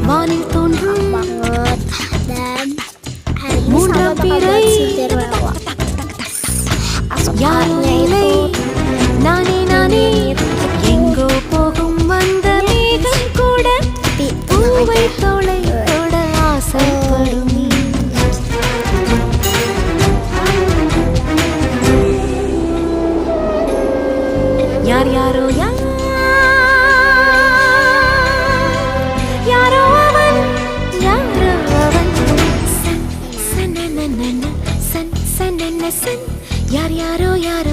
வானில் தோன்றும் banget. Dan hari ini Mudah Salma bakal buat pirai. Cinderella. யாரும் Asupannya இல்லை itu நானே நானே எங்கோ போகும் வந்த மேகம் கூட tapi பூவை தோளை தொட ஆசைப்படும் யார் யாரோ யாரோ அவன் யாரோ அவன் சன் சன் சன் சன் யார் யாரோ யாரோ